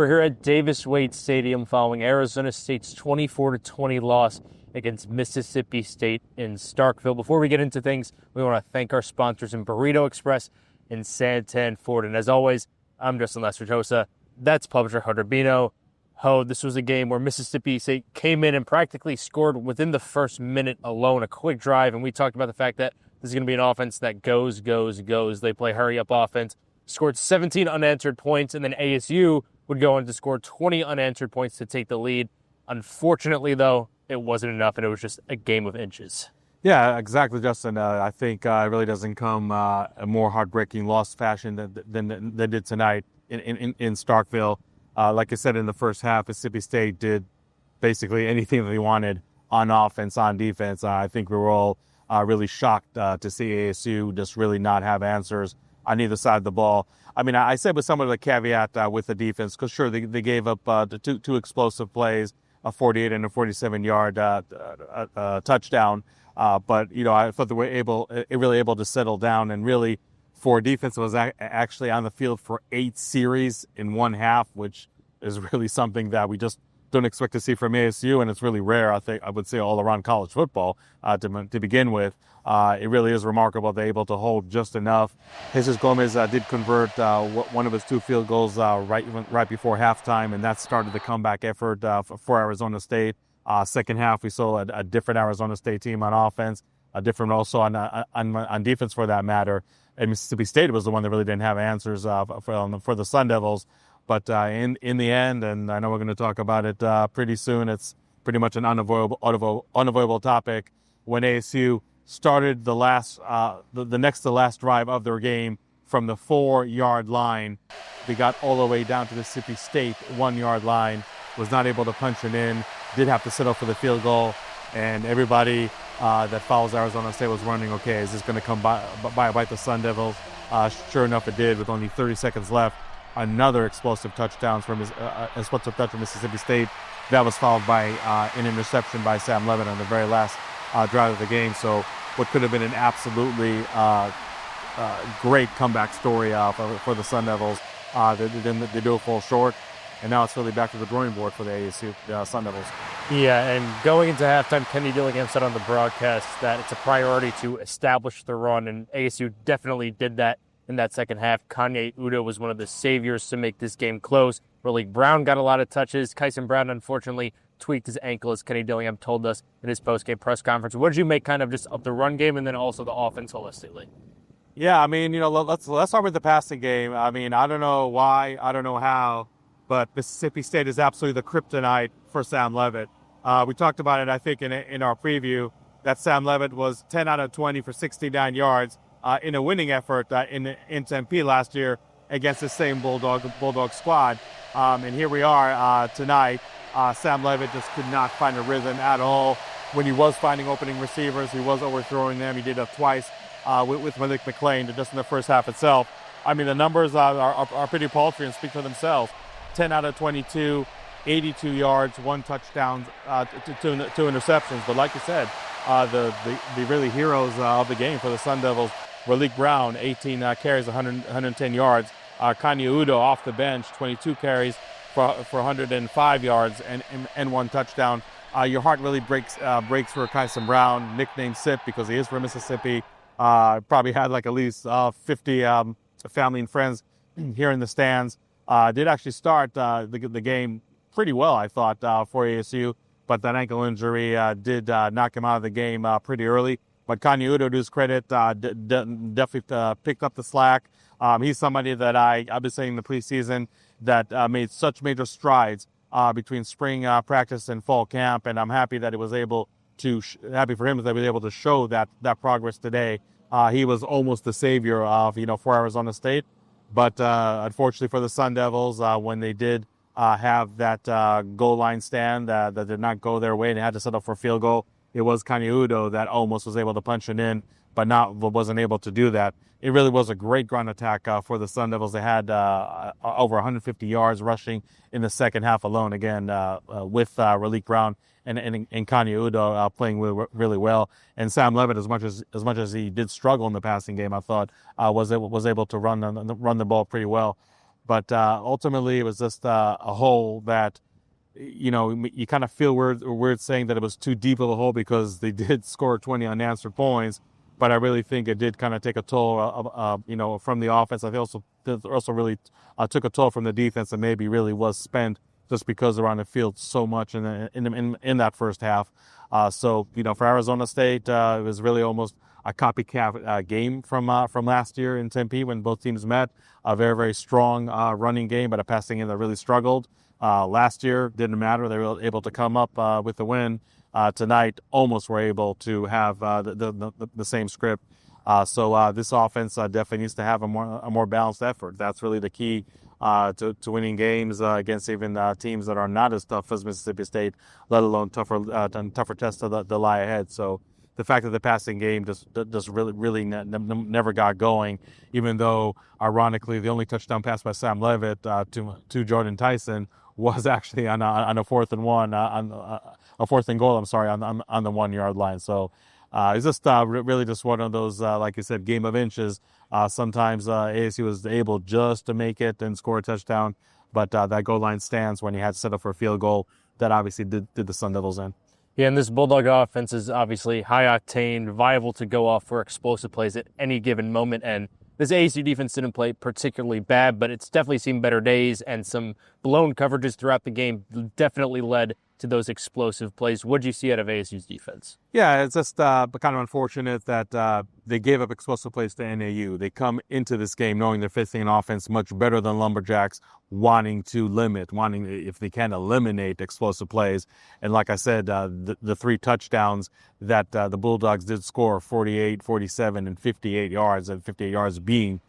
We're here at Davis Wade Stadium following Arizona State's 24-20 loss against Mississippi State in Starkville. Before we get into things, we want to thank our sponsors in Burrito Express and Santan Ford. And as always, I'm Justin Lestertosa. That's publisher Hunter Bino. This was a game where Mississippi State came in and practically scored within the first minute alone, a quick drive. And we talked about the fact that this is going to be an offense that goes. They play hurry-up offense. Scored 17 unanswered points, and then ASU would go on to score 20 unanswered points to take the lead. Unfortunately, though, it wasn't enough, and it was just a game of inches. Yeah, exactly, Justin. I think it really doesn't come a more heartbreaking loss fashion than they did tonight in Starkville. Like I said, in the first half, Mississippi State did basically anything that they wanted on offense, on defense. I think we were all really shocked to see ASU just really not have answers on either side of the ball. I mean, I said with somewhat of a caveat with the defense, because sure, they gave up the two explosive plays, a 48 and a 47-yard touchdown. But, you know, I thought they were really able to settle down, and really for defense was actually on the field for 8 series in one half, which is really something that we just don't expect to see from ASU, and it's really rare, I would say, all around college football to begin with. It really is remarkable they're able to hold just enough. Jesus Gomez did convert one of his 2 field goals right before halftime, and that started the comeback effort for Arizona State. Second half, we saw a different Arizona State team on offense, a different also on defense for that matter. And Mississippi State was the one that really didn't have answers for the Sun Devils. But in the end, and I know we're going to talk about it pretty soon, it's pretty much an unavoidable topic. When ASU started the next to last drive of their game from the 4-yard line, they got all the way down to the Mississippi State 1-yard line, was not able to punch it in, did have to settle for the field goal, and everybody that follows Arizona State was wondering, okay, is this going to come bite the Sun Devils? Sure enough, it did with only 30 seconds left. Another explosive touchdown from Mississippi State. That was followed by an interception by Sam Levitt on the very last drive of the game. So what could have been an absolutely great comeback story for the Sun Devils, they do fall short. And now it's really back to the drawing board for the ASU Sun Devils. Yeah, and going into halftime, Kenny Dillingham said on the broadcast that it's a priority to establish the run, and ASU definitely did that in that second half. Kanye Udo was one of the saviors to make this game close. Raleek Brown got a lot of touches. Kyson Brown, unfortunately, tweaked his ankle, as Kenny Dillingham told us in his post-game press conference. What did you make kind of just of the run game and then also the offense holistically? Yeah, I mean, you know, let's start with the passing game. I mean, I don't know why, I don't know how, but Mississippi State is absolutely the kryptonite for Sam Levitt. We talked about it, I think, in our preview, that Sam Levitt was 10 out of 20 for 69 yards in a winning effort in Tempe last year against the same Bulldog squad. And here we are tonight. Sam Levitt just could not find a rhythm at all. When he was finding opening receivers, he was overthrowing them. He did it twice with Malik McClain just in the first half itself. I mean, the numbers are pretty paltry and speak for themselves. 10 out of 22, 82 yards, 1 touchdown, 2 interceptions. But like you said, the really heroes of the game for the Sun Devils, Raleek Brown, 18 carries, 110 yards. Kanye Udo off the bench, 22 carries for 105 yards and 1 touchdown. Your heart really breaks for Kyson Brown, nicknamed Sip because he is from Mississippi. Probably had like at least 50 family and friends here in the stands. Did actually start the game pretty well, I thought, for ASU, but that ankle injury did knock him out of the game pretty early. But Kanye Udo, to his credit, definitely picked up the slack. He's somebody that I've been saying in the preseason that made such major strides between spring practice and fall camp, and I'm happy that he was able to happy for him that he was able to show that progress today. He was almost the savior for Arizona State. But unfortunately for the Sun Devils, when they did have that goal line stand that did not go their way and they had to settle for a field goal, it was Kanye Udo that almost was able to punch it in, but wasn't able to do that. It really was a great ground attack for the Sun Devils. They had over 150 yards rushing in the second half alone, again, with Raleek Brown and Kanye Udo playing really well. And Sam Levitt, as much as he did struggle in the passing game, I thought was able to run the ball pretty well. But ultimately, it was just a hole that, you kind of feel weird saying that it was too deep of a hole because they did score 20 unanswered points. But I really think it did kind of take a toll, from the offense. I think also really took a toll from the defense, and maybe really was spent just because they're on the field so much in that first half. So for Arizona State, it was really almost a copycat game from last year in Tempe when both teams met. A very, very strong running game, but a passing game that really struggled. Last year didn't matter; they were able to come up with the win. Tonight, almost were able to have the same script. So this offense definitely needs to have a more balanced effort. That's really the key to winning games against even teams that are not as tough as Mississippi State, let alone tougher tests that lie ahead. So the fact that the passing game just really never got going, even though ironically the only touchdown pass by Sam Levitt to Jordan Tyson was actually on a 4th and 1 on a 4th and goal. I'm sorry, on the 1 yard line. So it's just really just one of those, like you said, game of inches. Sometimes ASU was able just to make it and score a touchdown, but that goal line stands when he had to set up for a field goal. That obviously did the Sun Devils in. Yeah, and this Bulldog offense is obviously high octane, viable to go off for explosive plays at any given moment. And this ASU defense didn't play particularly bad, but it's definitely seen better days, and some blown coverages throughout the game definitely led to those explosive plays. What did you see out of ASU's defense? Yeah, it's just kind of unfortunate that they gave up explosive plays to NAU. They come into this game knowing they're facing an offense much better than Lumberjacks, wanting, if they can, eliminate explosive plays. And like I said, the 3 touchdowns that the Bulldogs did score, 48, 47, and 58 yards, and 58 yards being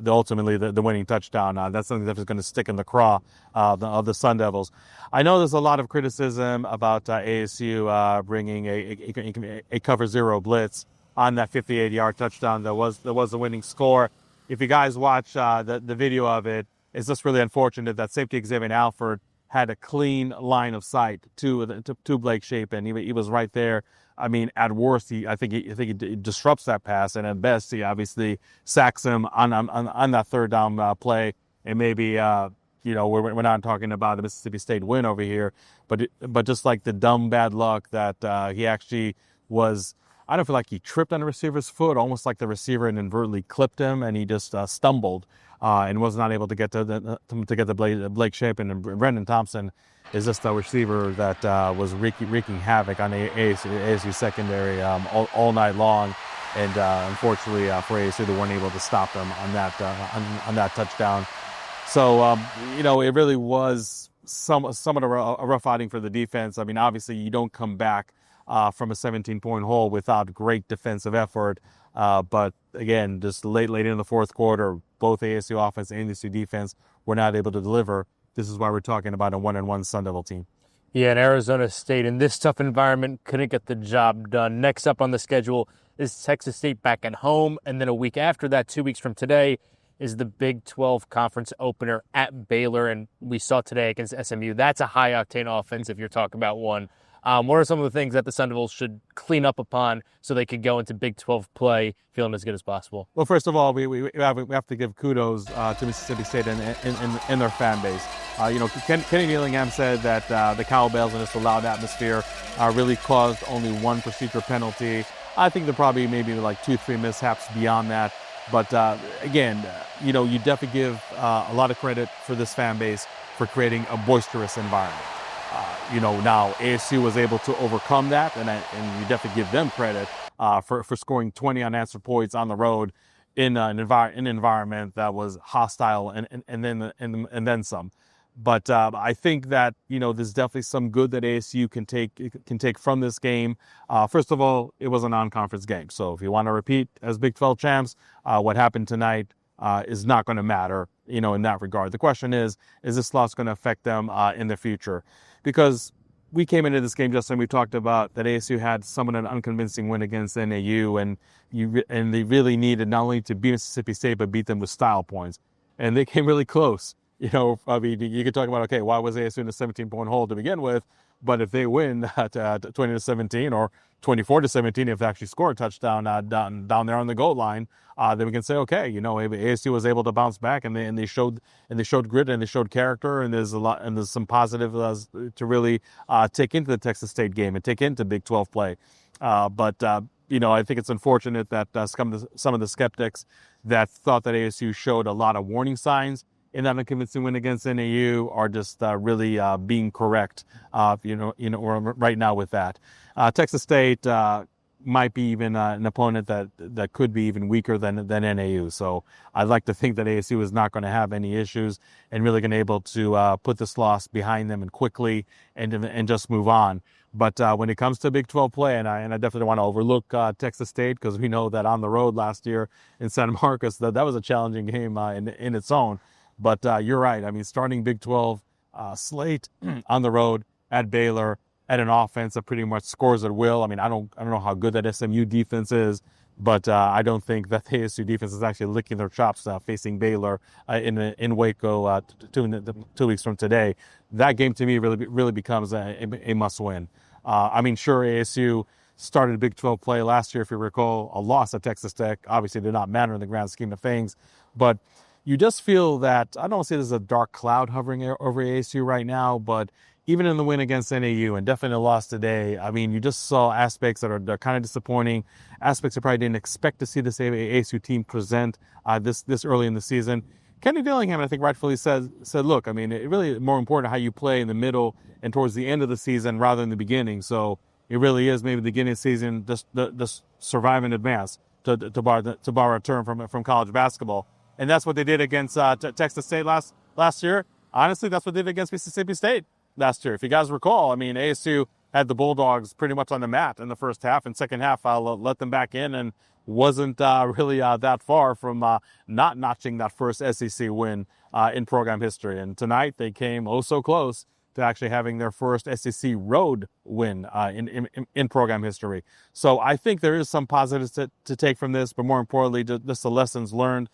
ultimately the winning touchdown. That's something that's going to stick in the craw of the Sun Devils. I know there's a lot of criticism about ASU bringing a cover 0 blitz on that 58-yard touchdown that was the winning score. If you guys watch the video of it, it's just really unfortunate that safety Xavier Alford had a clean line of sight to Blake Shapen. He was right there. I mean, at worst, I think he disrupts that pass, and at best, he obviously sacks him on that 3rd down play. And maybe we're not talking about the Mississippi State win over here, but just like the dumb bad luck that he actually was. I don't feel like he tripped on the receiver's foot, almost like the receiver inadvertently clipped him, and he just stumbled and was not able to get to Blake Shapen. And Brendan Thompson is just a receiver that was wreaking havoc on the ASU secondary all night long. And unfortunately for ASU, they weren't able to stop them on that touchdown. So it really was somewhat a rough outing for the defense. I mean, obviously you don't come back from a 17-point hole without great defensive effort. But again, just late in the 4th quarter, both ASU offense and ASU defense were not able to deliver. This is why we're talking about a 1-1 Sun Devil team. Yeah, and Arizona State in this tough environment couldn't get the job done. Next up on the schedule is Texas State back at home, and then a week after that, 2 weeks from today, is the Big 12 conference opener at Baylor, and we saw today against SMU. That's a high-octane offense if you're talking about one. What are some of the things that the Sun Devils should clean up upon so they could go into Big 12 play feeling as good as possible? Well, first of all, we have to give kudos to Mississippi State and their fan base. Kenny Dillingham said that the cowbells in this loud atmosphere really caused only 1 procedure penalty. I think there probably maybe like 2-3 mishaps beyond that. But again, you definitely give a lot of credit for this fan base for creating a boisterous environment. Now ASU was able to overcome that, and you definitely give them credit for scoring 20 unanswered points on the road in an environment that was hostile and then some. But I think that there's definitely some good that ASU can take from this game. First of all, it was a non-conference game, so if you want to repeat as Big 12 champs, what happened tonight is not going to matter. In that regard, the question is this loss going to affect them in the future? Because we came into this game, Justin, we talked about that ASU had somewhat an unconvincing win against NAU, and they really needed not only to beat Mississippi State, but beat them with style points. And they came really close. I mean, you could talk about, okay, why was ASU in a 17-point hole to begin with? But if they win at 20-17 or 24-17, if they actually score a touchdown down there on the goal line, then we can say, okay, ASU was able to bounce back, and they showed grit, and they showed character, and there's some positives to really take into the Texas State game and take into Big 12 play. But I think it's unfortunate that some of the skeptics that thought that ASU showed a lot of warning signs in that unconvincing win against NAU are just really being correct, right now with that. Texas State might be even an opponent that could be even weaker than NAU. So I'd like to think that ASU is not going to have any issues and really going to be able to put this loss behind them and quickly and just move on. But when it comes to Big 12 play, and I definitely don't want to overlook Texas State, because we know that on the road last year in San Marcos, that was a challenging game in its own. But you're right. I mean, starting Big 12 slate on the road at Baylor, at an offense that pretty much scores at will. I mean, I don't know how good that SMU defense is, but I don't think that the ASU defense is actually licking their chops facing Baylor in Waco 2 weeks from today. That game to me really becomes a must win. I mean, sure, ASU started Big 12 play last year, if you recall, a loss at Texas Tech. Obviously, did not matter in the grand scheme of things, but you just feel that, I don't say there's a dark cloud hovering over ASU right now, but even in the win against NAU and definitely a loss today, I mean, you just saw aspects that are kind of disappointing, aspects I probably didn't expect to see this ASU team present this early in the season. Kenny Dillingham, I think, rightfully said, look, I mean, it really more important how you play in the middle and towards the end of the season rather than the beginning. So it really is maybe the beginning of the season, just survive and advance, to borrow a term from college basketball. And that's what they did against Texas State last year. Honestly, that's what they did against Mississippi State last year. If you guys recall, I mean, ASU had the Bulldogs pretty much on the mat in the first half, and second half let them back in and wasn't really that far from not notching that first SEC win in program history. And tonight they came so close to actually having their first SEC road win in program history. So I think there is some positives to take from this, but more importantly, just the lessons learned.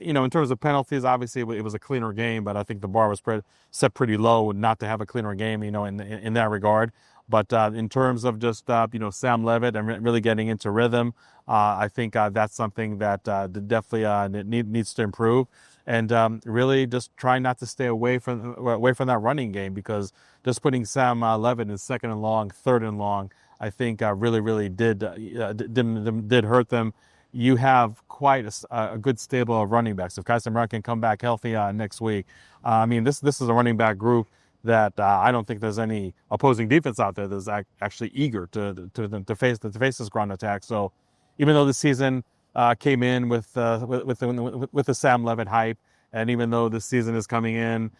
In terms of penalties, obviously it was a cleaner game, but I think the bar was set pretty low not to have a cleaner game, in that regard. But in terms of just, Sam Levitt and really getting into rhythm, I think that's something that definitely needs to improve. And really just try not to stay away from that running game, because just putting Sam Levitt in second and long, third and long, I think really did hurt them. You have quite a good stable of running backs. If Kyson Brown can come back healthy next week, I mean, this is a running back group that I don't think there's any opposing defense out there that's actually eager to face this ground attack. So even though the season came in with the Sam Levitt hype, and even though this season is coming in,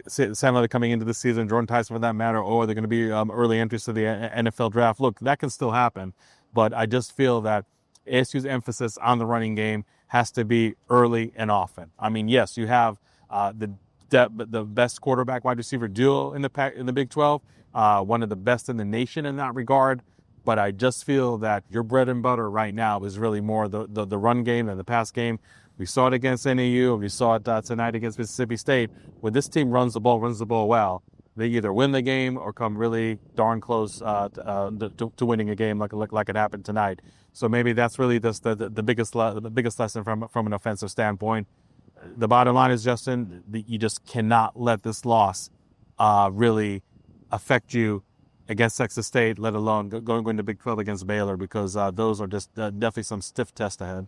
Sam Levitt coming into the season, Jordan Tyson for that matter, or they're going to be early entries to the NFL draft. Look, that can still happen, but I just feel that ASU's emphasis on the running game has to be early and often. I mean, yes, you have the best quarterback wide receiver duo in the Big 12, one of the best in the nation in that regard. But I just feel that your bread and butter right now is really more the run game than the pass game. We saw it against NAU. We saw it tonight against Mississippi State. When this team runs the ball well, they either win the game or come really darn close to winning a game like it happened tonight. So maybe that's really just the biggest lesson from an offensive standpoint. The bottom line is, Justin, you just cannot let this loss really affect you against Texas State, let alone going to Big 12 against Baylor, because those are just definitely some stiff tests ahead.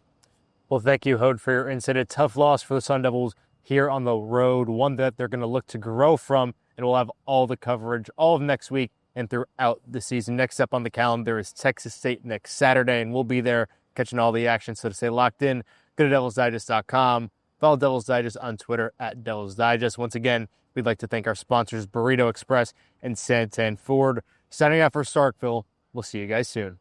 Well, thank you, Hode, for your insight. A tough loss for the Sun Devils here on the road, one that they're going to look to grow from, and we'll have all the coverage all of next week and throughout the season. Next up on the calendar is Texas State next Saturday, and we'll be there catching all the action. So to stay locked in, go to DevilsDigest.com. Follow Devils Digest on Twitter at Devils Digest. Once again, we'd like to thank our sponsors, Burrito Express and Santan Ford. Signing out for Starkville. We'll see you guys soon.